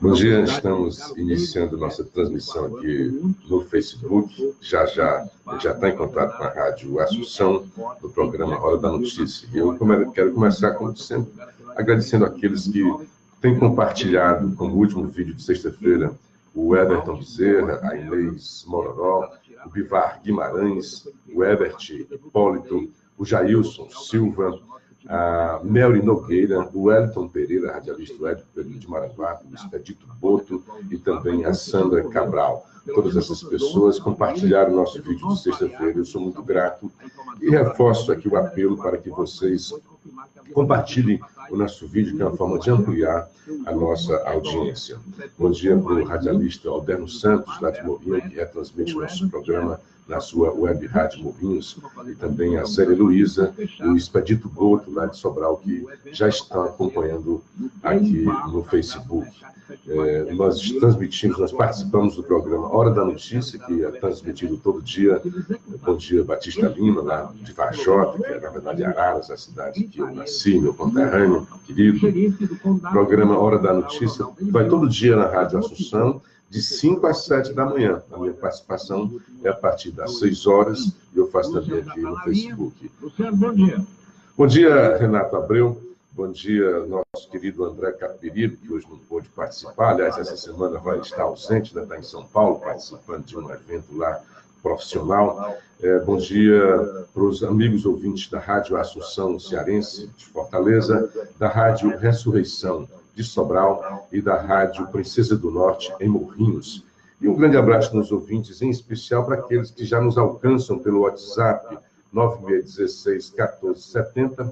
Bom dia, estamos iniciando nossa transmissão aqui no Facebook. Já está em contato com a Rádio Assunção, no programa Hora da Notícia. E eu quero começar, como sempre, agradecendo aqueles que têm compartilhado, como o último vídeo de sexta-feira, o Everton Bezerra, a Inês Mororó, o Bivar Guimarães, o Ebert Hipólito, o Jailson Silva, a Melry Nogueira, o Wellington Pereira, radialista do Edson Pereira de Maranguape, o Expedito Boto e também a Sandra Cabral. Todas essas pessoas compartilharam o nosso vídeo de sexta-feira. Eu sou muito grato e reforço aqui o apelo para que vocês compartilhem o nosso vídeo, que é uma forma de ampliar a nossa audiência. Bom dia para o radialista Alberno Santos, lá de Morrinhos, que retransmite o nosso programa na sua web Rádio Morrinhos, e também a Célia Luiza, o Expedito Boto, lá de Sobral, que já estão acompanhando aqui no Facebook. Nós participamos do programa Hora da Notícia, que é transmitido todo dia. Bom dia, Batista Lima, lá de Vajota, que é, na verdade, Araras, a cidade que eu nasci, meu conterrâneo querido. O programa Hora da Notícia vai todo dia na Rádio Assunção, de 5 às 7 da manhã. A minha participação é a partir das 6 horas, e eu faço também aqui no Facebook. Bom dia, Renato Abreu. Bom dia, nosso querido André Capiribe, que hoje não pôde participar. Aliás, essa semana vai estar ausente, né? Está em São Paulo, participando de um evento lá profissional. Bom dia para os amigos ouvintes da Rádio Assunção Cearense, de Fortaleza, da Rádio Ressurreição, de Sobral, e da Rádio Princesa do Norte, em Morrinhos. E um grande abraço nos ouvintes, em especial para aqueles que já nos alcançam pelo WhatsApp 9616-1470,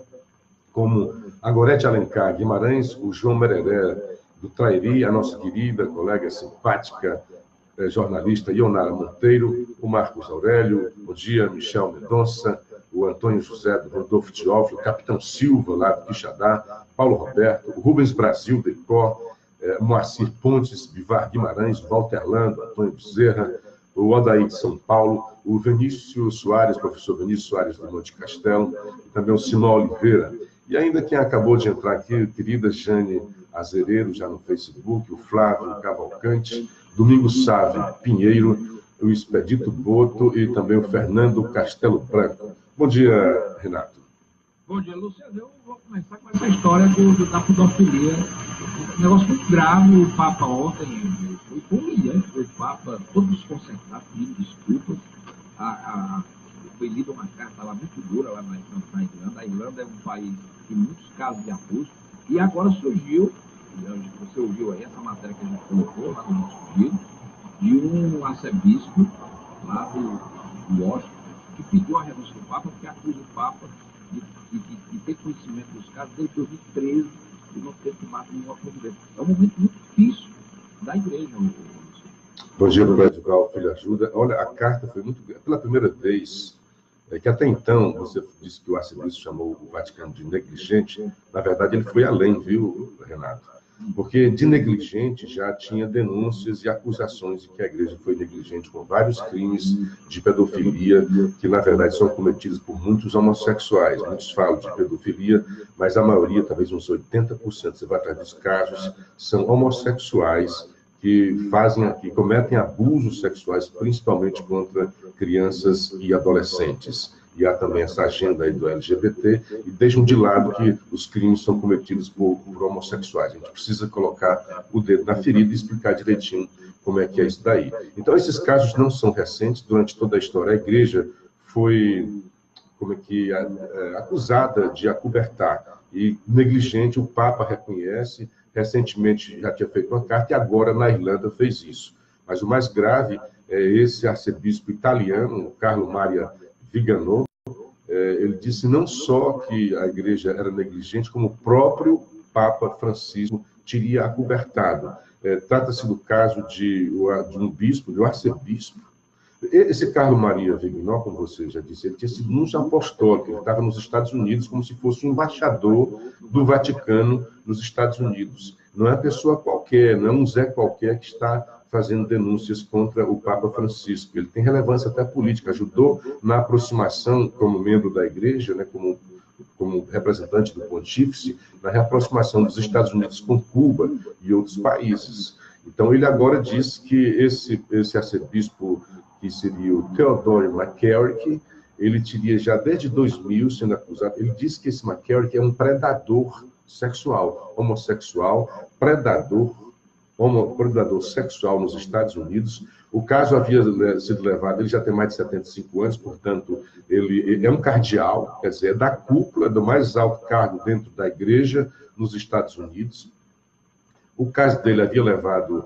como a Gorete Alencar Guimarães, o João Mereré do Trairi, a nossa querida colega simpática, jornalista Ionara Monteiro, o Marcos Aurélio, bom dia, Michel Mendonça, o Antônio José do Rodolfo Teófilo, o Capitão Silva, lá do Quixadá, Paulo Roberto, o Rubens Brasil, de Icó, Moacir Pontes, Bivar Guimarães, Walter Lando, Antônio Bezerra, o Odaí de São Paulo, o Vinícius Soares, professor Vinícius Soares do Monte Castelo, e também o Simão Oliveira. E ainda quem acabou de entrar aqui, querida Jane Azereiro, já no Facebook, o Flávio Cavalcante, Domingos Sávio Pinheiro, o Expedito Boto e também o Fernando Castelo Branco. Bom dia, Renato. Bom dia, Luciano. Eu vou começar com essa história da pedofilia. Um negócio muito grave. O Papa ontem foi humilhante para o Papa, todos desconcertados, pedindo desculpas. Foi lida uma carta lá muito dura lá na Irlanda. A Irlanda é um país de muitos casos de abuso. E agora surgiu, você ouviu aí essa matéria que a gente colocou lá no nosso vídeo, de um arcebispo lá do Washington, que pediu a renúncia do Papa, porque acusa o Papa de ter conhecimento dos casos desde 2013 e não ter tomado nenhuma providência. É um momento muito difícil da igreja. Bom dia, Pedro Filho Ajuda. Olha, a carta foi muito... Pela primeira vez, que até então, você disse que o arcebispo chamou o Vaticano de negligente. Na verdade, ele foi além, viu, Renato? Porque de negligente já tinha denúncias e acusações de que a igreja foi negligente com vários crimes de pedofilia, que na verdade são cometidos por muitos homossexuais. Muitos falam de pedofilia, mas a maioria, talvez uns 80%, você vai atrás dos casos, são homossexuais que cometem abusos sexuais, principalmente contra crianças e adolescentes. E há também essa agenda aí do LGBT, e deixam de lado que os crimes são cometidos por homossexuais. A gente precisa colocar o dedo na ferida e explicar direitinho como é que é isso daí. Então, esses casos não são recentes. Durante toda a história, a igreja foi acusada de acobertar. E negligente, o Papa reconhece. Recentemente já tinha feito uma carta, e agora na Irlanda fez isso. Mas o mais grave é esse arcebispo italiano, Carlo Maria Viganò. Ele disse não só que a igreja era negligente, como o próprio Papa Francisco teria acobertado. Trata-se do caso de um bispo, de um arcebispo. Esse Carlo Maria Viganò, como você já disse, ele tinha sido nuncio apostólico, ele estava nos Estados Unidos como se fosse um embaixador do Vaticano nos Estados Unidos. Não é uma pessoa qualquer, não é um Zé qualquer que está fazendo denúncias contra o Papa Francisco. Ele tem relevância até política, ajudou na aproximação, como membro da igreja, né, como representante do pontífice, na reaproximação dos Estados Unidos com Cuba e outros países. Então, ele agora diz que esse arcebispo, que seria o Theodore McCarrick, ele teria já desde 2000 sendo acusado. Ele diz que esse McCarrick é um predador sexual, homossexual, predador sexual nos Estados Unidos. O caso havia sido levado, ele já tem mais de 75 anos, portanto, ele é um cardeal, quer dizer, é da cúpula, do mais alto cargo dentro da igreja nos Estados Unidos. O caso dele havia levado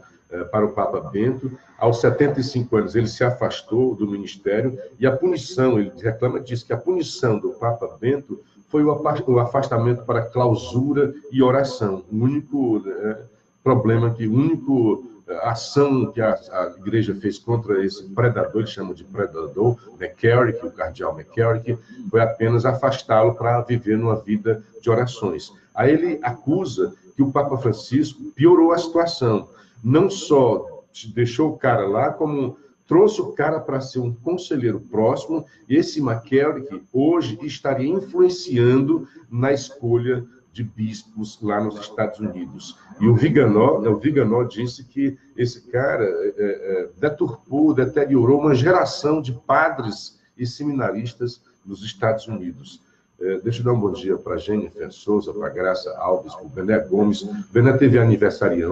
para o Papa Bento. Aos 75 anos, ele se afastou do ministério e a punição, ele reclama disso, que a punição do Papa Bento foi o afastamento para clausura e oração. O único problema, a única ação que a igreja fez contra esse predador, eles chamam de predador, McCarrick, o cardeal McCarrick, foi apenas afastá-lo para viver numa vida de orações. Aí ele acusa que o Papa Francisco piorou a situação. Não só deixou o cara lá, como trouxe o cara para ser um conselheiro próximo, e esse McCarrick hoje estaria influenciando na escolha de bispos lá nos Estados Unidos. E o Viganò disse que esse cara deteriorou uma geração de padres e seminaristas nos Estados Unidos. Deixa eu dar um bom dia para a Jennifer Souza, para a Graça Alves, para o Bené Gomes. O Bené teve aniversário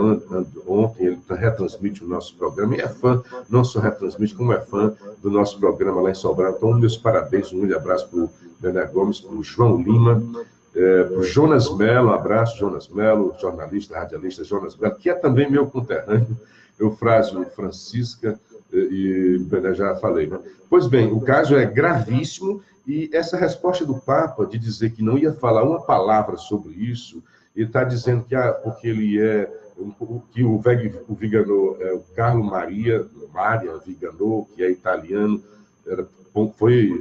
ontem, ele retransmite o nosso programa, e é fã, não só retransmite, como é fã do nosso programa lá em Sobral. Então, meus parabéns, um grande abraço para o Bené Gomes, para o João Lima, para o Jonas Mello, um abraço, Jonas Mello, jornalista, radialista Jonas Mello, que é também meu conterrâneo, Eufrásio Francisca, e Bené já falei, né? Pois bem, o caso é gravíssimo. E essa resposta do Papa de dizer que não ia falar uma palavra sobre isso, ele está dizendo que porque ele que o Viganò é o Carlo Maria Viganò, que é italiano, foi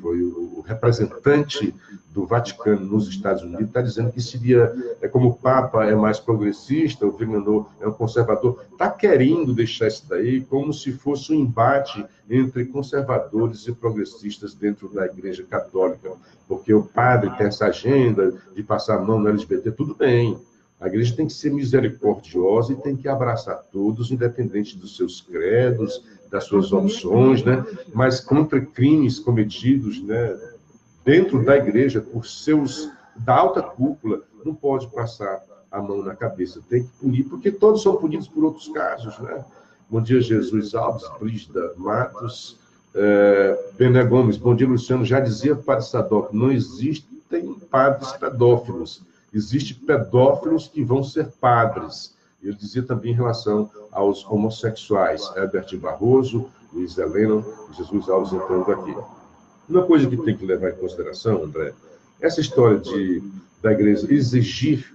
o representante do Vaticano nos Estados Unidos, está dizendo que seria, como o Papa é mais progressista, o Viganò é um conservador, está querendo deixar isso daí como se fosse um embate entre conservadores e progressistas dentro da Igreja Católica, porque o padre tem essa agenda de passar a mão no LGBT, tudo bem. A igreja tem que ser misericordiosa e tem que abraçar todos, independente dos seus credos, das suas opções, né? Mas contra crimes cometidos, né, dentro da igreja por da alta cúpula, não pode passar a mão na cabeça, tem que punir, porque todos são punidos por outros casos, né? Bom dia, Jesus Alves, Brígida Matos, Bené Gomes, bom dia, Luciano. Já dizia Padre Sadoc, não existem padres pedófilos, existem pedófilos que vão ser padres. Ele dizia também em relação aos homossexuais, Herbert Barroso, Luiz Helena, Jesus Alves entrando aqui. Uma coisa que tem que levar em consideração, André, essa história da igreja exigir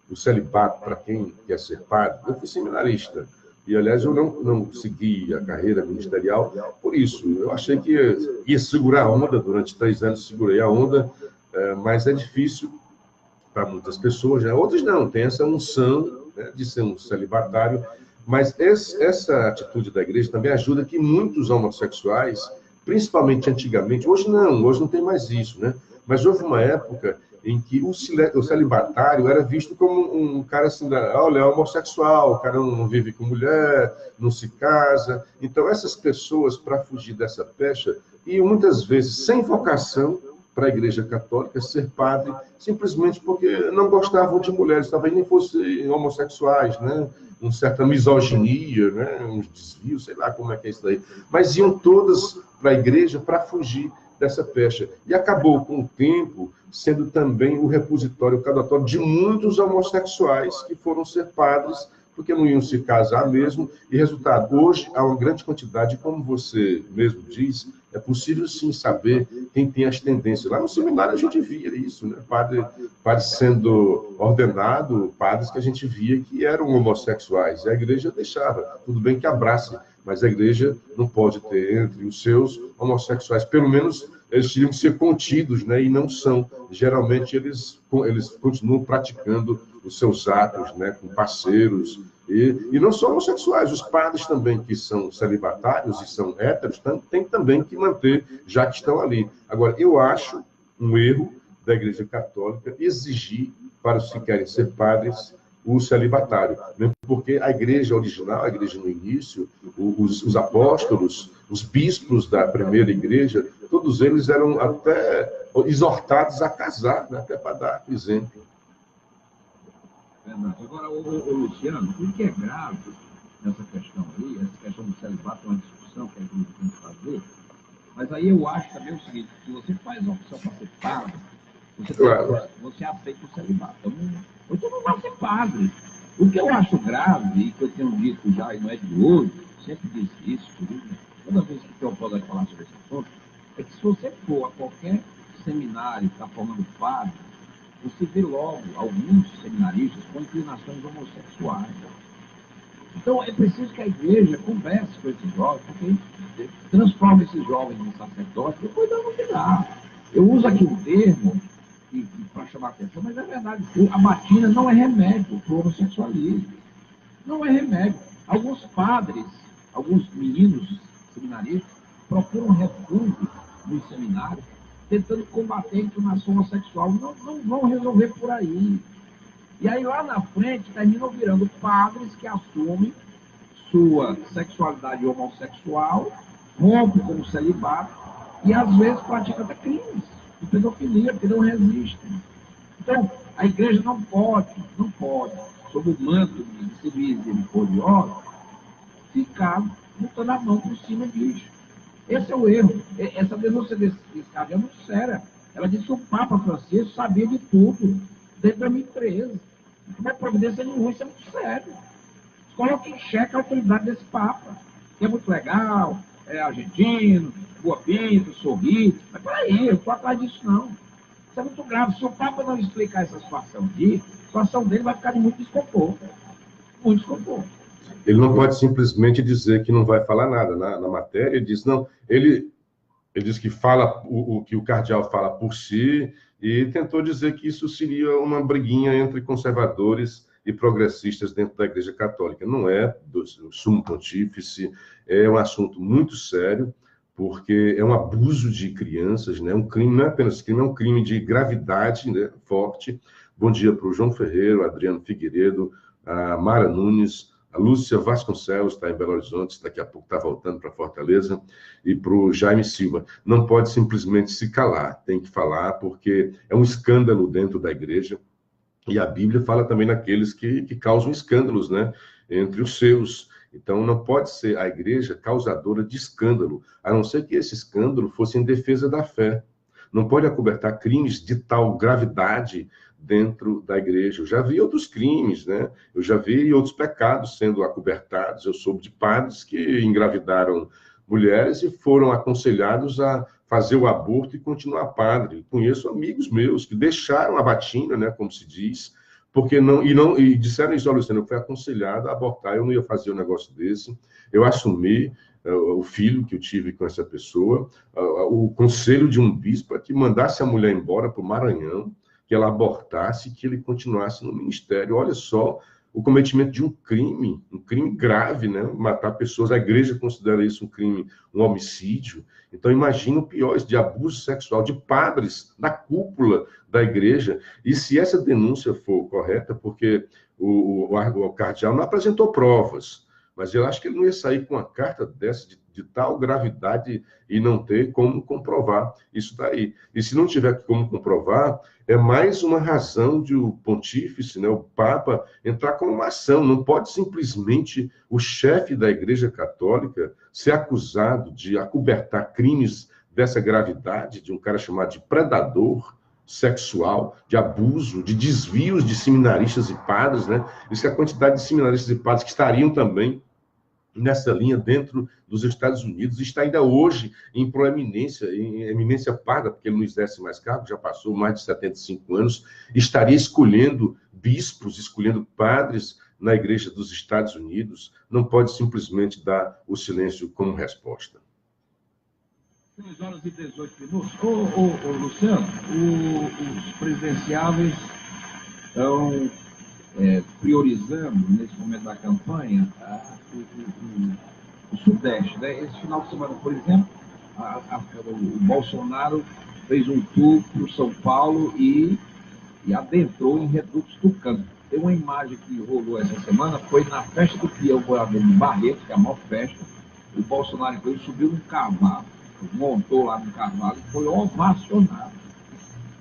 o celibato para quem quer ser padre. Eu fui seminarista, e, aliás, eu não segui a carreira ministerial por isso. Eu achei que ia segurar a onda, durante 3 anos segurei a onda, mas é difícil para muitas pessoas, né? Outros não, tem essa unção, né, de ser um celibatário, mas essa atitude da igreja também ajuda que muitos homossexuais, principalmente antigamente, hoje não tem mais isso, né? Mas houve uma época em que o celibatário era visto como um cara assim, olha, é homossexual, o cara não vive com mulher, não se casa. Então, essas pessoas, para fugir dessa pecha, iam muitas vezes sem vocação para a Igreja Católica, ser padre, simplesmente porque não gostavam de mulheres, talvez nem fossem homossexuais, né? Uma certa misoginia, né? Uns desvios, sei lá como é que é isso daí. Mas iam todas para a igreja para fugir dessa pecha. E acabou, com o tempo, sendo também o repositório cadatório de muitos homossexuais que foram ser padres, porque não iam se casar mesmo. E resultado, hoje há uma grande quantidade, como você mesmo diz, é possível sim saber quem tem as tendências. Lá no seminário a gente via isso, né? Padre sendo ordenado, padres que a gente via que eram homossexuais. E a igreja deixava, tudo bem que abrace, mas a igreja não pode ter entre os seus homossexuais, pelo menos eles teriam que ser contidos, né? E não são. Geralmente eles continuam praticando os seus atos, né? Com parceiros. E não só homossexuais, os padres também que são celibatários e são héteros, têm também que manter, já que estão ali. Agora, eu acho um erro da Igreja Católica exigir para os que querem ser padres o celibatário, mesmo porque a igreja original, a igreja no início, os apóstolos, os bispos da primeira igreja, todos eles eram até exortados a casar, né? Até para dar exemplo. Verdade. Agora, o Luciano, o que é grave nessa questão aí, essa questão do celibato é uma discussão que a gente tem que fazer, mas aí eu acho também o seguinte, se você faz a opção para ser padre, você aceita o celibato. Então não vai ser padre. O que eu acho grave, e que eu tenho dito já, e não é de hoje, sempre disse isso, toda vez que eu posso falar sobre esse assunto, é que se você for a qualquer seminário que está formando padre, você vê logo alguns seminaristas com inclinações homossexuais. Então, é preciso que a igreja converse com esses jovens, porque transforma esses jovens em sacerdotes, depois não que dá. Eu uso aqui um termo para chamar a atenção, mas é verdade. A batina não é remédio para o homossexualismo. Não é remédio. Alguns padres, alguns meninos seminaristas, procuram refúgio nos seminários, tentando combater a inclinação homossexual. Não vão resolver por aí. E aí, lá na frente, terminam virando padres que assumem sua sexualidade homossexual, rompem com o celibato e, às vezes, praticam até crimes de pedofilia, porque não resistem. Então, a igreja não pode, sob o manto de ser misericordiosa, ficar botando a mão por cima disso. Esse é o erro. Essa denúncia desse caso é muito séria. Ela disse que o Papa Francisco sabia de tudo, desde 2013. Não é providência nenhuma, isso é muito sério. Coloque em xeque a autoridade desse Papa, que é muito legal, é argentino, boa pinta, sorri. Mas peraí, eu não estou atrás disso, não. Isso é muito grave. Se o Papa não explicar essa situação aqui, a situação dele vai ficar de muito desconforto. Muito desconforto. Ele não pode simplesmente dizer que não vai falar nada na matéria. Ele diz, não, ele diz que fala o que o cardeal fala por si e tentou dizer que isso seria uma briguinha entre conservadores e progressistas dentro da Igreja Católica. Não é do sumo pontífice, é um assunto muito sério, porque é um abuso de crianças, né? Um crime, não é apenas crime, é um crime de gravidade, né? Forte. Bom dia para o João Ferreira, o Adriano Figueiredo, a Mara Nunes, a Lúcia Vasconcelos está em Belo Horizonte, daqui a pouco está voltando para Fortaleza, e para o Jaime Silva. Não pode simplesmente se calar, tem que falar, porque é um escândalo dentro da igreja, e a Bíblia fala também naqueles que causam escândalos, né, entre os seus. Então, não pode ser a igreja causadora de escândalo, a não ser que esse escândalo fosse em defesa da fé. Não pode acobertar crimes de tal gravidade dentro da igreja. Eu já vi outros crimes, né? Eu já vi outros pecados sendo acobertados. Eu soube de padres que engravidaram mulheres e foram aconselhados a fazer o aborto e continuar padre. Conheço amigos meus que deixaram a batina, né, como se diz, porque e disseram isso, olha, Luciano, eu fui aconselhado a abortar, eu não ia fazer um negócio desse. Eu assumi o filho que eu tive com essa pessoa, o conselho de um bispo é que mandasse a mulher embora para o Maranhão, que ela abortasse e que ele continuasse no ministério. Olha só o cometimento de um crime grave, né? Matar pessoas. A igreja considera isso um crime, um homicídio. Então, imagina o pior, de abuso sexual de padres da cúpula da igreja. E se essa denúncia for correta, porque o cardeal não apresentou provas, mas eu acho que ele não ia sair com uma carta dessa de tal gravidade e não ter como comprovar isso daí. E se não tiver como comprovar, é mais uma razão de o pontífice, né, o Papa, entrar com uma ação. Não pode simplesmente o chefe da Igreja Católica ser acusado de acobertar crimes dessa gravidade, de um cara chamado de predador sexual, de abuso, de desvios de seminaristas e padres, né? Isso que a quantidade de seminaristas e padres que estariam também nessa linha dentro dos Estados Unidos, está ainda hoje em proeminência, em eminência parda, porque ele não exerce mais cargo, já passou mais de 75 anos, estaria escolhendo bispos, escolhendo padres na Igreja dos Estados Unidos, não pode simplesmente dar o silêncio como resposta. 3 horas e 18 minutos. Luciano, os presidenciáveis estão priorizando, nesse momento da campanha, o Sudeste, né? Esse final de semana, por exemplo, o Bolsonaro fez um tour para o São Paulo e adentrou em Redutos Tucano. Tem uma imagem que rolou essa semana, foi na festa do Peão Morador de Barreto, que é a maior festa. O Bolsonaro ele subiu num cavalo, montou lá no cavalo e foi ovacionado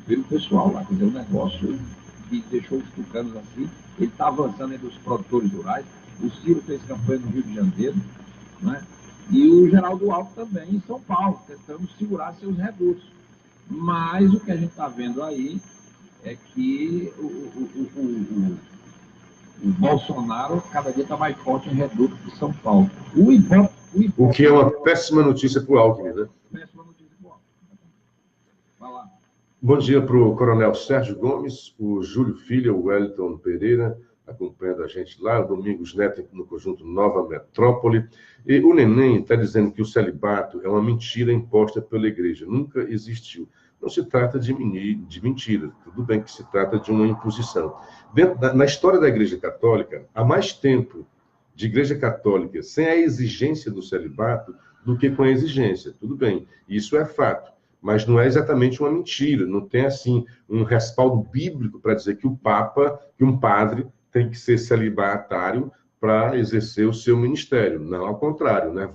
pelo pessoal lá. Quer dizer, um negócio que deixou os tucanos assim. Ele está avançando entre os produtores rurais. O Ciro fez campanha no Rio de Janeiro, né? E o Geraldo Alckmin também em São Paulo, tentando segurar seus redutos. Mas o que a gente está vendo aí é que o Bolsonaro cada dia está mais forte em reduto de São Paulo. O que é uma péssima notícia para o Alckmin, né? Péssima notícia para o Alckmin. Vai lá. Bom dia para o Coronel Sérgio Gomes, o Júlio Filho, o Wellington Pereira, acompanhando a gente lá, o Domingos Neto no conjunto Nova Metrópole. E o Neném está dizendo que o celibato é uma mentira imposta pela igreja, nunca existiu. Não se trata de mentira, tudo bem que se trata de uma imposição. Na história da Igreja Católica, há mais tempo de Igreja Católica sem a exigência do celibato do que com a exigência, tudo bem, isso é fato. Mas não é exatamente uma mentira, não tem, assim, um respaldo bíblico para dizer que o Papa, que um padre, tem que ser celibatário para exercer o seu ministério. Não, ao contrário, né?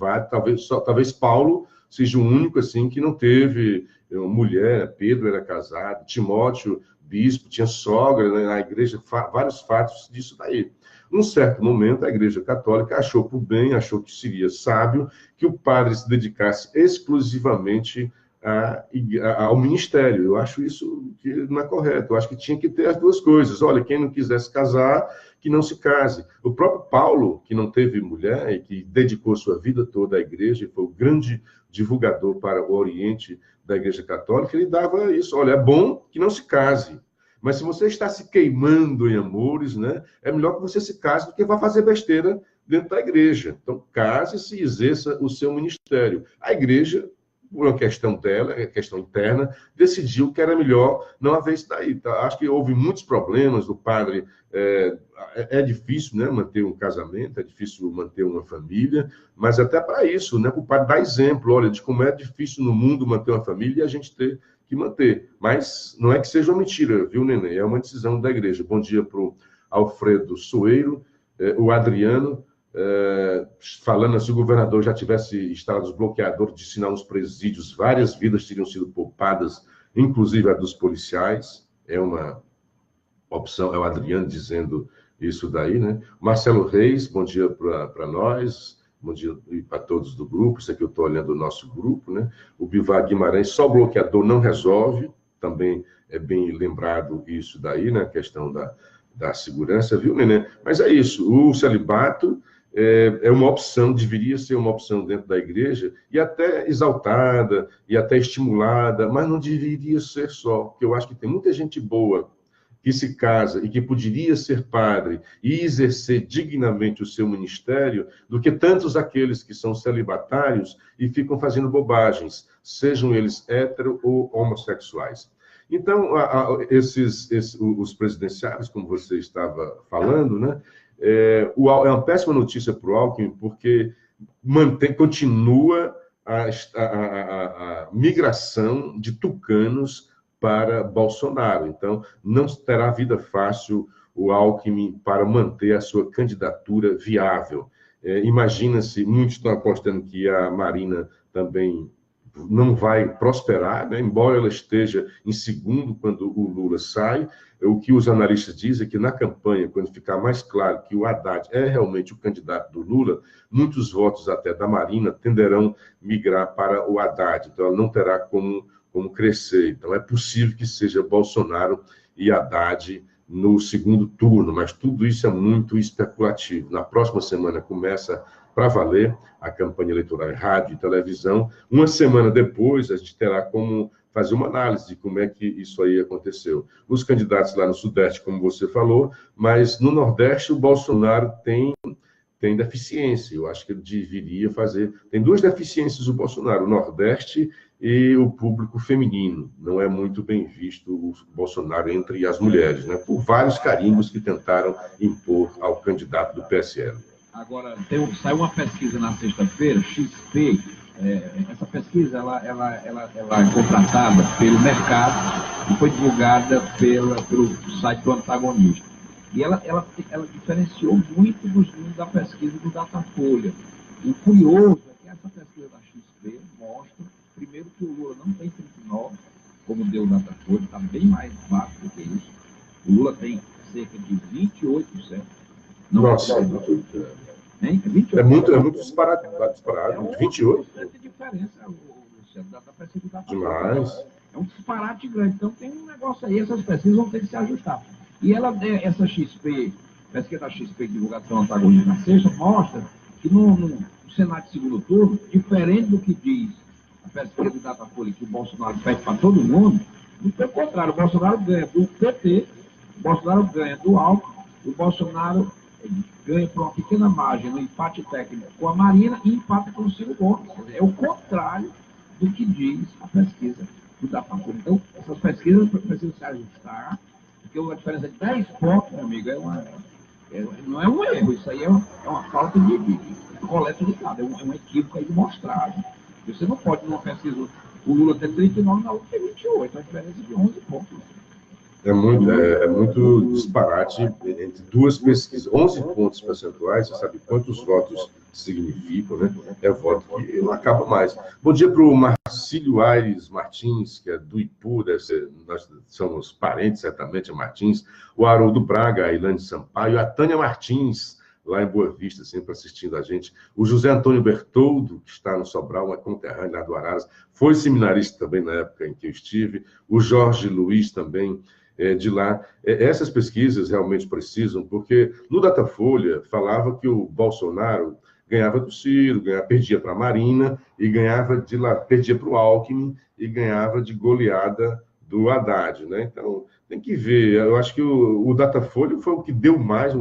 Talvez Paulo seja o único, assim, que não teve mulher, Pedro era casado, Timóteo, bispo, tinha sogra, né? Na igreja, vários fatos disso daí. Num certo momento, a Igreja Católica achou por bem, achou que seria sábio que o padre se dedicasse exclusivamente ao ministério. Eu acho isso que não é correto. Eu acho que tinha que ter as duas coisas. Olha, quem não quisesse casar, que não se case. O próprio Paulo, que não teve mulher e que dedicou sua vida toda à igreja, e foi o grande divulgador para o Oriente da Igreja Católica, ele dava isso. Olha, é bom que não se case. Mas se você está se queimando em amores, né, é melhor que você se case do que vá fazer besteira dentro da igreja. Então, case-se e exerça o seu ministério. A igreja, por uma questão dela, questão interna, decidiu que era melhor não haver isso daí. Tá? Acho que houve muitos problemas. O padre é difícil, né, manter um casamento, é difícil manter uma família, mas até para isso, né, o padre dá exemplo, olha, de como é difícil no mundo manter uma família e a gente ter que manter. Mas não é que seja uma mentira, viu, Neném? É uma decisão da igreja. Bom dia para o Alfredo Soeiro, o Adriano, falando se o governador já tivesse instalado os bloqueadores de sinal nos presídios, várias vidas teriam sido poupadas, inclusive a dos policiais. É uma opção, é o Adriano dizendo isso daí, né? Marcelo Reis, bom dia para nós. Bom dia para todos do grupo. Isso aqui eu estou olhando o nosso grupo, né? O Bivar Guimarães, só o bloqueador não resolve. Também é bem lembrado isso daí, né? A questão da segurança, viu, Nenê? Mas é isso. O celibato é uma opção, deveria ser uma opção dentro da igreja, e até exaltada, e até estimulada, mas não deveria ser só, porque eu acho que tem muita gente boa que se casa e que poderia ser padre e exercer dignamente o seu ministério, do que tantos aqueles que são celibatários e ficam fazendo bobagens, sejam eles hétero ou homossexuais. Então, os presidenciários, como você estava falando, né, é uma péssima notícia para o Alckmin, porque continua a migração de tucanos para Bolsonaro. Então, não terá vida fácil o Alckmin para manter a sua candidatura viável. Imagina-se, muitos estão apostando que a Marina também não vai prosperar, né? Embora ela esteja em segundo quando o Lula sai. O que os analistas dizem é que na campanha, quando ficar mais claro que o Haddad é realmente o candidato do Lula, muitos votos até da Marina tenderão migrar para o Haddad. Então, ela não terá como crescer. Então, é possível que seja Bolsonaro e Haddad no segundo turno, mas tudo isso é muito especulativo. Na próxima semana começa para valer a campanha eleitoral em rádio e televisão. Uma semana depois, a gente terá como fazer uma análise de como é que isso aí aconteceu. Os candidatos lá no Sudeste, como você falou, mas no Nordeste o Bolsonaro tem deficiência. Eu acho que ele deveria fazer... Tem duas deficiências o Bolsonaro, o Nordeste e o público feminino. Não é muito bem visto o Bolsonaro entre as mulheres, né? Por vários carimbos que tentaram impor ao candidato do PSL. Agora, saiu uma pesquisa na sexta-feira, XP. Essa pesquisa ela é contratada pelo mercado e foi divulgada pelo site do Antagonista. E ela diferenciou muito dos números da pesquisa do Datafolha. O curioso é que essa pesquisa da XP mostra, primeiro, que o Lula não tem 39, como deu o Datafolha, está bem mais baixo do que isso. O Lula tem cerca de 28%. Não Nossa, é 28%. É muito disparado. É 28%. de diferença, Luciano, da pesquisa do Datafolha. Demais. É um disparate grande. Então, tem um negócio aí, essas pesquisas vão ter que se ajustar. E essa XP, pesquisa da XP, divulgação antagonista na sexta, mostra que no Senado de segundo turno, diferente do que diz a pesquisa do Datafolha, que o Bolsonaro pede para todo mundo, pelo contrário, o Bolsonaro ganha do PT, o Bolsonaro ganha do Alckmin, o Bolsonaro ganha por uma pequena margem no empate técnico com a Marina e empata com o Ciro Gomes. É o contrário do que diz a pesquisa do Datafolha. Então, essas pesquisas precisam se ajustar, porque uma diferença de 10 pontos, meu amigo, não é um erro, isso aí é uma falta de coleta de dados, é um equívoco aí de mostragem. Você não pode, numa pesquisa, o Lula ter 39, na outra ter 28, a diferença de 11 pontos. É muito disparate entre duas pesquisas. 11 pontos percentuais, você sabe quantos votos significam, né? É voto que não acaba mais. Bom dia para o Marcílio Aires Martins, que é do Ipu, nós somos parentes, certamente, a Martins. O Haroldo Braga, a Ilane Sampaio, a Tânia Martins, lá em Boa Vista, sempre assistindo a gente. O José Antônio Bertoldo, que está no Sobral, uma conterrânea lá do Araras, foi seminarista também na época em que eu estive. O Jorge Luiz também, de lá. Essas pesquisas realmente precisam, porque no Datafolha falava que o Bolsonaro ganhava do Ciro, perdia para a Marina, e ganhava de lá, perdia para o Alckmin, e ganhava de goleada do Haddad, né? Então, tem que ver. Eu acho que o Datafolha foi o que deu mais,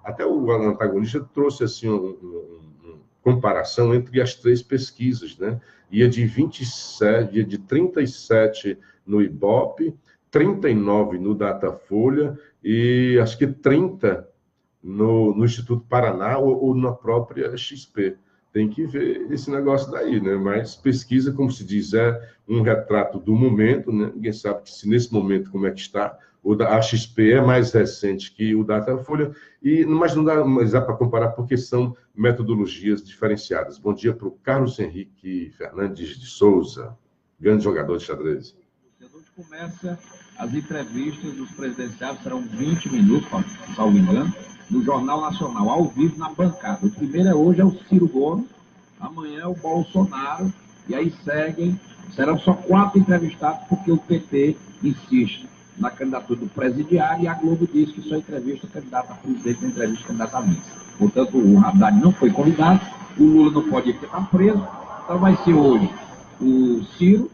até o antagonista trouxe assim uma comparação entre as três pesquisas, né? Ia de 27, ia de 37 no Ibope, 39 no Datafolha e acho que 30 no Instituto Paraná ou na própria XP. Tem que ver esse negócio daí, né? Mas pesquisa, como se diz, é um retrato do momento, né? Ninguém sabe que se nesse momento como é que está. A XP é mais recente que o Datafolha, mas não dá para comparar porque são metodologias diferenciadas. Bom dia para o Carlos Henrique Fernandes de Souza, grande jogador de xadrez. Hoje começa as entrevistas dos presidenciários, serão 20 minutos, salvo engano, no Jornal Nacional, ao vivo na bancada. O primeiro hoje é o Ciro Gomes, amanhã é o Bolsonaro, e aí serão só 4 entrevistados, porque o PT insiste na candidatura do presidiário e a Globo diz que só entrevista candidato a presidente, não entrevista candidato a vice. Portanto, o Haddad não foi convidado, o Lula não pode ir porque está preso, então vai ser hoje o Ciro,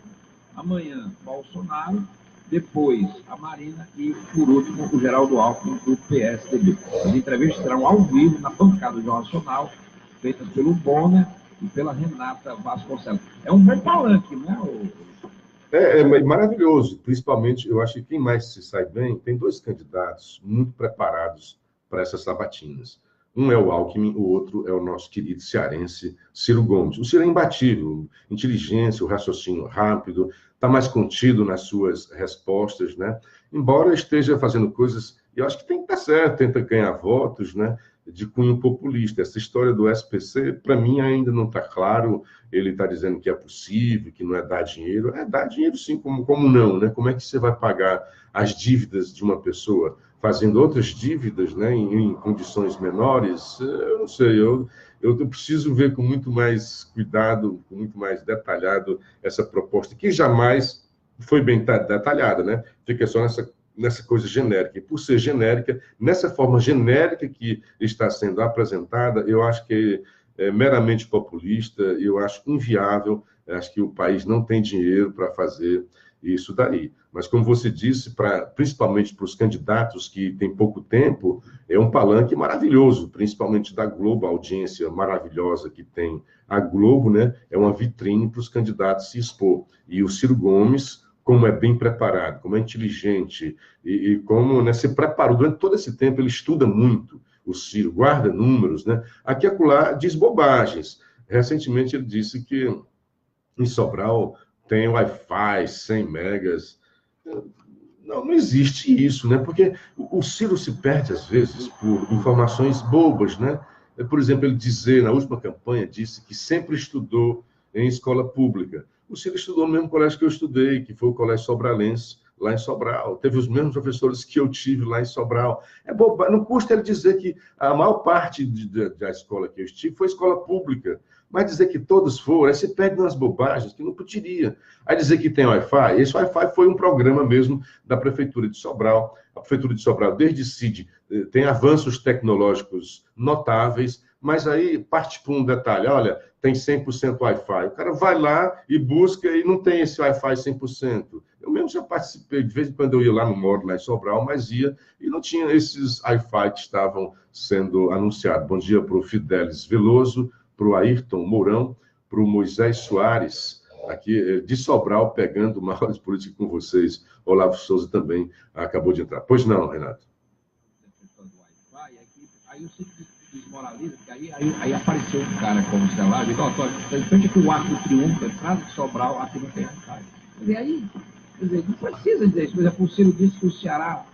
amanhã Bolsonaro, depois a Marina e, por último, o Geraldo Alckmin, do PSDB. As entrevistas serão ao vivo na bancada do Jornal Nacional, feitas pelo Bonner e pela Renata Vasconcelos. É um bom palanque, né? É maravilhoso, principalmente, eu acho que quem mais se sai bem, tem 2 candidatos muito preparados para essas sabatinas. Um é o Alckmin, o outro é o nosso querido cearense Ciro Gomes. O Ciro é imbatível, inteligência, o raciocínio rápido, está mais contido nas suas respostas, né? Embora esteja fazendo coisas, eu acho que tem que estar certo, tenta ganhar votos, né? De cunho populista. Essa história do SPC, para mim, ainda não está claro. Ele está dizendo que é possível, que não é dar dinheiro. É dar dinheiro, sim, como não, né? Como é que você vai pagar as dívidas de uma pessoa fazendo outras dívidas, né, em condições menores? Eu não sei, eu preciso ver com muito mais cuidado, com muito mais detalhado essa proposta, que jamais foi bem detalhada, né? Fica só nessa coisa genérica. E por ser genérica, nessa forma genérica que está sendo apresentada, eu acho que é meramente populista, eu acho inviável, acho que o país não tem dinheiro para fazer isso daí. Mas, como você disse, principalmente para os candidatos que têm pouco tempo, é um palanque maravilhoso, principalmente da Globo, a audiência maravilhosa que tem a Globo, né? É uma vitrine para os candidatos se expor. E o Ciro Gomes, como é bem preparado, como é inteligente, e como, né, se preparou durante todo esse tempo, ele estuda muito, o Ciro guarda números, né? Aqui e acolá diz bobagens. Recentemente ele disse que em Sobral tem Wi-Fi, 100 megas. Não existe isso, né? Porque o Ciro se perde, às vezes, por informações bobas, né? Por exemplo, ele dizer, na última campanha, disse que sempre estudou em escola pública. O Ciro estudou no mesmo colégio que eu estudei, que foi o Colégio Sobralense, lá em Sobral. Teve os mesmos professores que eu tive lá em Sobral. É boba, não custa ele dizer que a maior parte da escola que eu estive foi escola pública. Mas dizer que todos foram, aí se perde nas bobagens que não poderia. Aí dizer que tem Wi-Fi, esse Wi-Fi foi um programa mesmo da Prefeitura de Sobral. A Prefeitura de Sobral, desde CID, tem avanços tecnológicos notáveis, mas aí parte para um detalhe, olha, tem 100% Wi-Fi. O cara vai lá e busca e não tem esse Wi-Fi 100%. Eu mesmo já participei, de vez em quando eu ia lá, não moro lá em Sobral, mas ia, e não tinha esses Wi-Fi que estavam sendo anunciados. Bom dia para o Fidelis Veloso, para o Ayrton Mourão, para o Moisés Soares, aqui de Sobral, pegando maiores políticos com vocês. Olavo Souza também acabou de entrar. Pois não, Renato? Aí o Ciro desmoraliza, porque aí apareceu um cara como o celular, e diz, de frente que o Arco do Triunfo, entrada de Sobral, aqui não tem Wi-Fi. E aí, quer dizer, não precisa dizer isso. Por exemplo, o Ciro disse que o Ceará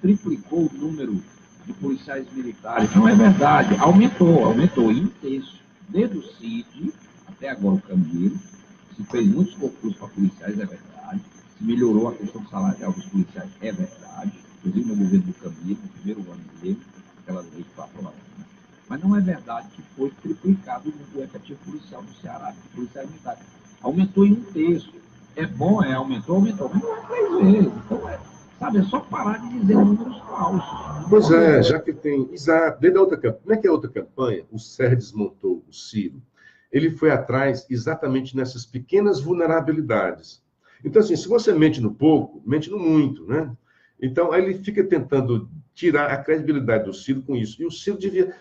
triplicou o número de policiais militares. Não é verdade. Aumentou em um terço. Desde o CID até agora o Camilo. Se fez muitos concursos para policiais, é verdade. Se melhorou a questão salarial dos policiais, é verdade. Inclusive no governo do Camilo, no primeiro ano dele, aquela lei que foi aprovada. Mas não é verdade que foi triplicado o efetivo policial no Ceará, policiais militares. Aumentou em um terço. É bom, aumentou, mas não é 3 vezes. Então, sabe, é só parar de dizer números falsos. Pois é, já que tem... Exato. Desde a outra campanha, como é que é a outra campanha? O Serra desmontou o Ciro. Ele foi atrás exatamente nessas pequenas vulnerabilidades. Então, assim, se você mente no pouco, mente no muito, né? Então, aí ele fica tentando tirar a credibilidade do Ciro com isso. E o Ciro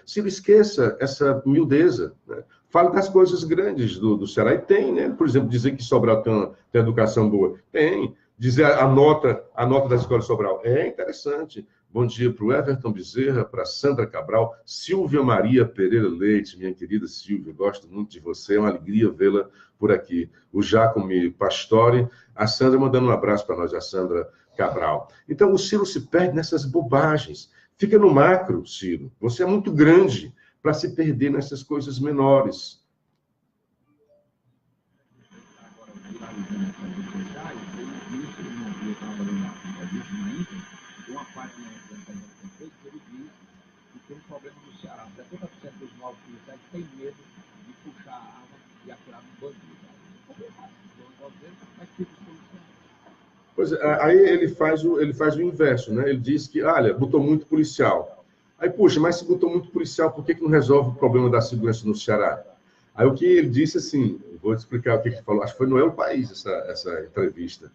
Ciro, esqueça essa miudeza, né? Fala das coisas grandes do Ceará. E tem, né? Por exemplo, dizer que Sobral tem educação boa. Tem. Dizer a nota da Escola de Sobral. É interessante. Bom dia para o Everton Bezerra, para Sandra Cabral, Silvia Maria Pereira Leite, minha querida Silvia, gosto muito de você, é uma alegria vê-la por aqui. O Jacome Pastore, a Sandra mandando um abraço para nós, a Sandra Cabral. Então, o Ciro se perde nessas bobagens. Fica no macro, Ciro. Você é muito grande para se perder nessas coisas menores. Uma página que ele diz que tem um problema no Ceará. 70% dos novos policiais têm medo de puxar a arma e atirar no bandido. Pois é, aí ele faz o inverso, né? Ele diz que, olha, botou muito policial. Aí, puxa, mas se botou muito policial, por que não resolve o problema da segurança no Ceará? Aí o que ele disse, assim, vou te explicar o que ele falou, acho que foi no El País essa entrevista.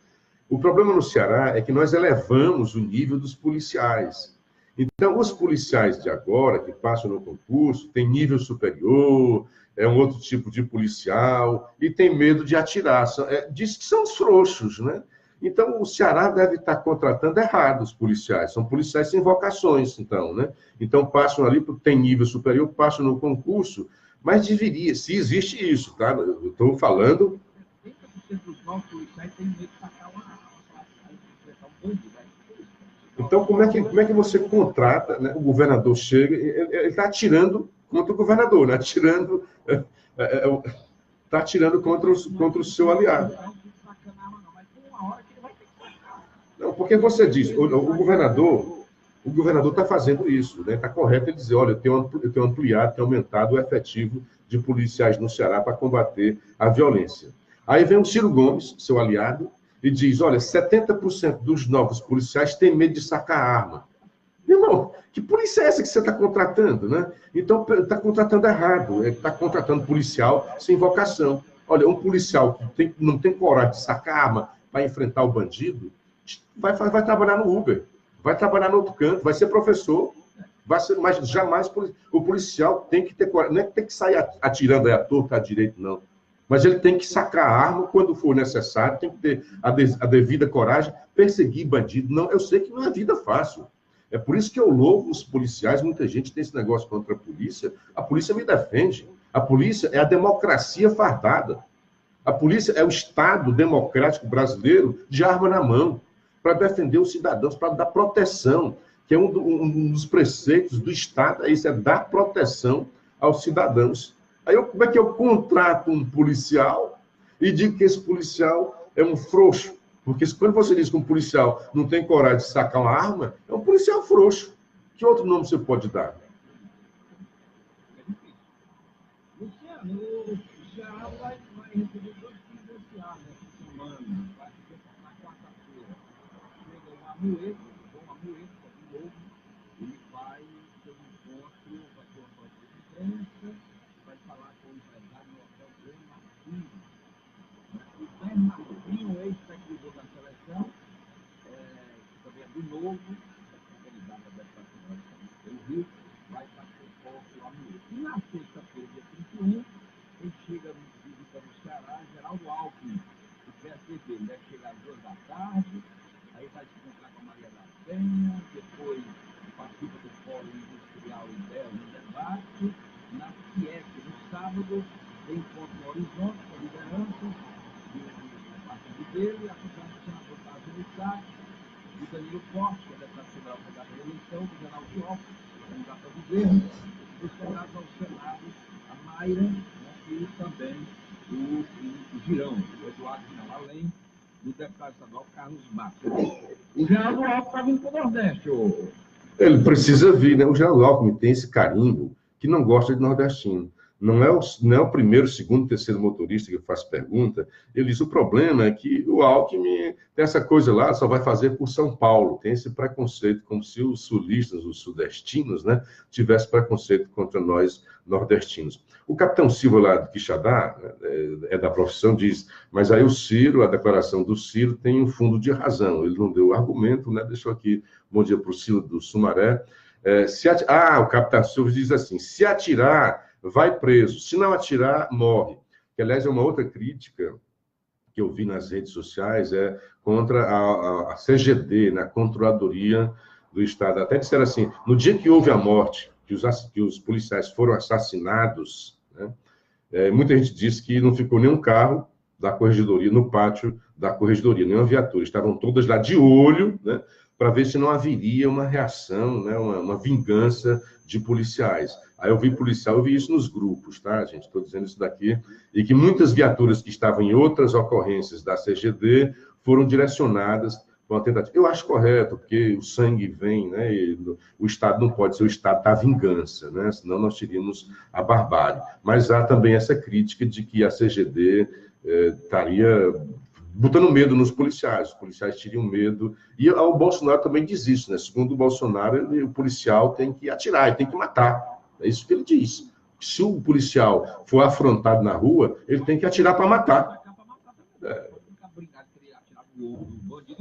O problema no Ceará é que nós elevamos o nível dos policiais. Então, os policiais de agora, que passam no concurso, têm nível superior, é um outro tipo de policial, e tem medo de atirar. Diz que são os frouxos, né? Então, o Ceará deve estar contratando errado os policiais. São policiais sem vocações, então, né? Então, passam ali, tem nível superior, passam no concurso, mas deveria, se existe isso, tá? Eu estou falando... 30% dos novos policiais têm medo de sacar uma arma, enfrentar um bandido. Então, como é que você contrata, né? O governador chega, ele está atirando contra o governador, né? Está atirando contra o seu aliado. Não, porque você diz, o governador está fazendo isso, né? Está correto ele dizer, olha, eu tenho ampliado, tenho aumentado o efetivo de policiais no Ceará para combater a violência. Aí vem o Ciro Gomes, seu aliado, e diz, olha, 70% dos novos policiais têm medo de sacar arma. Meu irmão, que polícia é essa que você está contratando, né? Então, está contratando errado. Está contratando policial sem vocação. Olha, um policial que não tem coragem de sacar arma para enfrentar o bandido, vai trabalhar no Uber, vai trabalhar no outro canto, vai ser professor, mas jamais o policial tem que ter coragem. Não é que tem que sair atirando aí à torta, à direita, não. Mas ele tem que sacar a arma quando for necessário, tem que ter a devida coragem, perseguir bandido. Não, eu sei que não é vida fácil. É por isso que eu louvo os policiais, muita gente tem esse negócio contra a polícia me defende. A polícia é a democracia fardada. A polícia é o Estado democrático brasileiro de arma na mão. para defender os cidadãos, para dar proteção, que é um dos preceitos do Estado, é dar proteção aos cidadãos. Aí como é que eu contrato um policial e digo que esse policial é um frouxo? Porque quando você diz que um policial não tem coragem de sacar uma arma, é um policial frouxo. Que outro nome você pode dar? Luciano, o Ceará vai receber 2 presidenciais nessa semana, vai ser na quarta-feira. Chega o Amoedo, de novo, ele vai ter um encontro, vai ter uma coletiva de imprensa, vai falar com o empresário no hotel dele, Marquinhos. O Zé Marquinhos, ex-técnico da seleção, que também é do Novo, candidato a deputado federal pelo Rio, vai participar do Amoedo. E na sexta-feira, dia 31, quem chega visita no Ceará, Geraldo Alckmin, do PSDB, ele deve chegar às 2 da tarde, aí vai se encontrar com a Maria da Penha, depois participa do Fórum Industrial Ideal no debate, na FIEP, no sábado, tem encontro no Horizonte com lideranças do partido dele, a função do senador Fábio Sá, do Danilo Forte, que é deputado federal da reeleição, do Geraldo Alckmin, candidato ao governo, dos candidatos ao Senado, a Mayra, e também o Girão, o Eduardo Girão, além do deputado estadual Carlos Matos. O Geraldo Alckmin está vindo para o Nordeste. Ele precisa vir, né? O Geraldo Alckmin tem esse carimbo que não gosta de nordestino. Não é o primeiro, segundo, terceiro motorista que faz pergunta. Ele diz, o problema é que o Alckmin tem essa coisa lá, só vai fazer por São Paulo. Tem esse preconceito, como se os sulistas, os sudestinos, né, tivessem preconceito contra nós nordestinos. O capitão Silva lá de Quixadá, é da profissão, diz, mas aí o Ciro, a declaração do Ciro tem um fundo de razão. Ele não deu argumento, né? Deixou aqui, bom dia para o Ciro do Sumaré. O capitão Silva diz assim, se atirar, vai preso. Se não atirar, morre. Que, aliás, é uma outra crítica que eu vi nas redes sociais, contra a CGD, na Controladoria do Estado. Até disseram assim, no dia que houve a morte, que os policiais foram assassinados, né, muita gente disse que não ficou nenhum carro da corregedoria, no pátio da corregedoria, nenhuma viatura. Estavam todas lá de olho, né, para ver se não haveria uma reação, né, uma vingança de policiais. Aí eu vi isso nos grupos, tá, gente? Estou dizendo isso daqui. E que muitas viaturas que estavam em outras ocorrências da CGD foram direcionadas para uma tentativa. Eu acho correto, porque o sangue vem, né? E o Estado não pode ser o Estado da vingança, né? Senão nós teríamos a barbárie. Mas há também essa crítica de que a CGD estaria botando medo nos policiais. Os policiais teriam medo. E o Bolsonaro também diz isso, né? Segundo o Bolsonaro, o policial tem que atirar, ele tem que matar. É isso que ele diz. Se o policial for afrontado na rua, ele tem que atirar para matar. O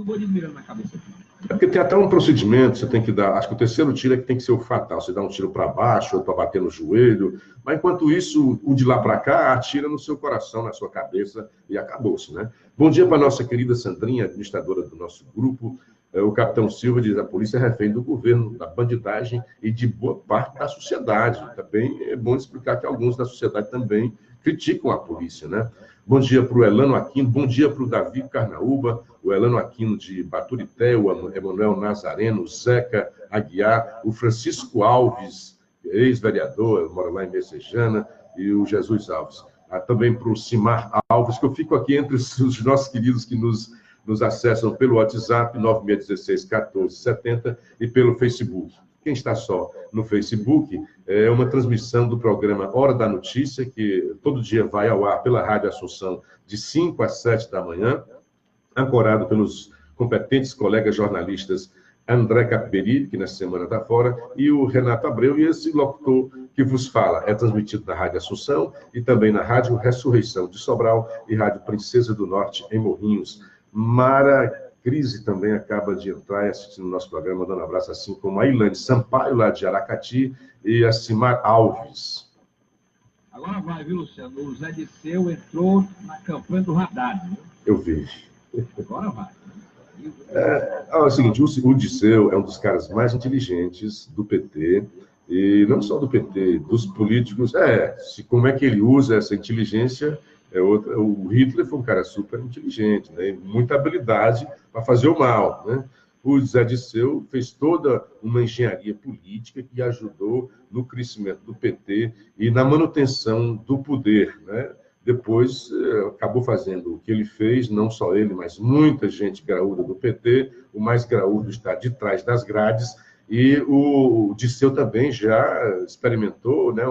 bandido mirando na cabeça. É porque tem até um procedimento, você tem que dar, acho que o terceiro tiro é que tem que ser o fatal, você dá um tiro para baixo, outro para bater no joelho, mas enquanto isso, o de lá para cá atira no seu coração, na sua cabeça e acabou-se, né? Bom dia para a nossa querida Sandrinha, administradora do nosso grupo. O capitão Silva diz, a polícia é refém do governo, da bandidagem e de boa parte da sociedade. Também é bom explicar que alguns da sociedade também criticam a polícia, né? Bom dia para o Elano Aquino, bom dia para o Davi Carnaúba, o Elano Aquino de Baturité, o Emanuel Nazareno, o Zeca Aguiar, o Francisco Alves, ex-vereador, mora lá em Messejana, e o Jesus Alves. Também para o Simar Alves, que eu fico aqui entre os nossos queridos que nos acessam pelo WhatsApp, 9616-1470, e pelo Facebook. Quem está só no Facebook, é uma transmissão do programa Hora da Notícia, que todo dia vai ao ar pela Rádio Assunção, de 5 às 7 da manhã, ancorado pelos competentes colegas jornalistas André Capiberi, que nessa semana está fora, e o Renato Abreu, e esse locutor que vos fala. É transmitido na Rádio Assunção e também na Rádio Ressurreição de Sobral e Rádio Princesa do Norte, em Morrinhos. Mara Crise também acaba de entrar e assistindo o nosso programa, dando um abraço, assim como a Ilane Sampaio, lá de Aracati, e a Simar Alves. Agora vai, viu, Luciano? O Zé Disseu entrou na campanha do Haddad, viu? Eu vi. Agora vai. É o seguinte, o Disseu é um dos caras mais inteligentes do PT, e não só do PT, dos políticos. Como é que ele usa essa inteligência O Hitler foi um cara super inteligente, né? Muita habilidade para fazer o mal, né? O Zé Disseu fez toda uma engenharia política que ajudou no crescimento do PT e na manutenção do poder, né? Depois, acabou fazendo o que ele fez, não só ele, mas muita gente graúda do PT. O mais graúdo está de trás das grades. E o Disseu também já experimentou, né,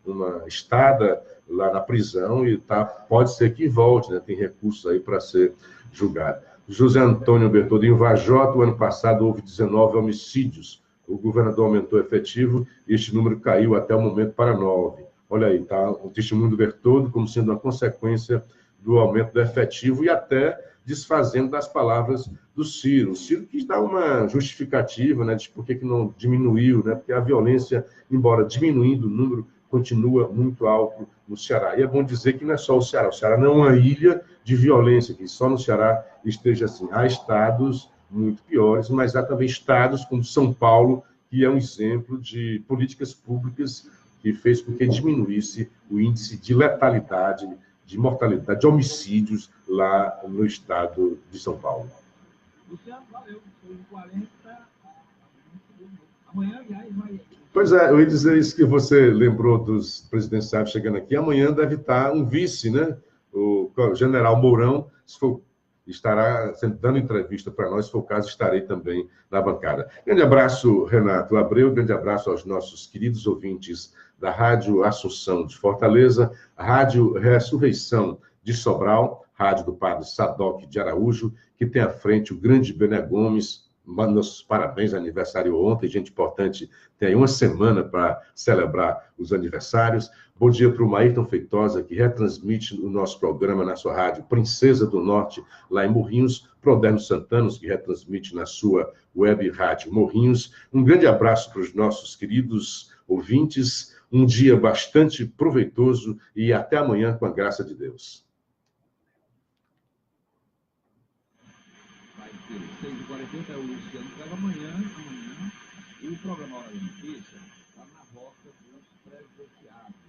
uma estada lá na prisão e pode ser que volte, né? Tem recursos aí para ser julgado. José Antônio Bertolini Vajota, o ano passado houve 19 homicídios. O governador aumentou o efetivo e este número caiu até o momento para 9. Olha aí, tá? O testemunho do Bertoldo como sendo uma consequência do aumento do efetivo e até desfazendo das palavras do Ciro. O Ciro quis dar uma justificativa, né, de por que não diminuiu, né? Porque a violência, embora diminuindo o número, continua muito alto no Ceará. E é bom dizer que não é só o Ceará não é uma ilha de violência, que só no Ceará esteja assim. Há estados muito piores, mas há também estados como São Paulo, que é um exemplo de políticas públicas que fez com que diminuísse o índice de letalidade, de mortalidade, de homicídios lá no estado de São Paulo. Luciano, valeu. Foi 40. Amanhã, aliás, vai. Pois é, eu ia dizer isso que você lembrou dos presidenciários chegando aqui. Amanhã deve estar um vice, né? O general Mourão, estará dando entrevista para nós, se for o caso, estarei também na bancada. Grande abraço, Renato Abreu, grande abraço aos nossos queridos ouvintes da Rádio Assunção de Fortaleza, Rádio Ressurreição de Sobral, Rádio do Padre Sadoc de Araújo, que tem à frente o grande Bené Gomes. Nossos parabéns, aniversário ontem, gente importante, tem aí uma semana para celebrar os aniversários. Bom dia para o Maírton Feitosa, que retransmite o nosso programa na sua rádio Princesa do Norte, lá em Morrinhos. Proderno Santanos, que retransmite na sua web rádio Morrinhos. Um grande abraço para os nossos queridos ouvintes. Um dia bastante proveitoso e até amanhã, com a graça de Deus. Vai ter 6h48, o Luciano traz amanhã, o programa Hora da Notícia está na rota dos presidenciários.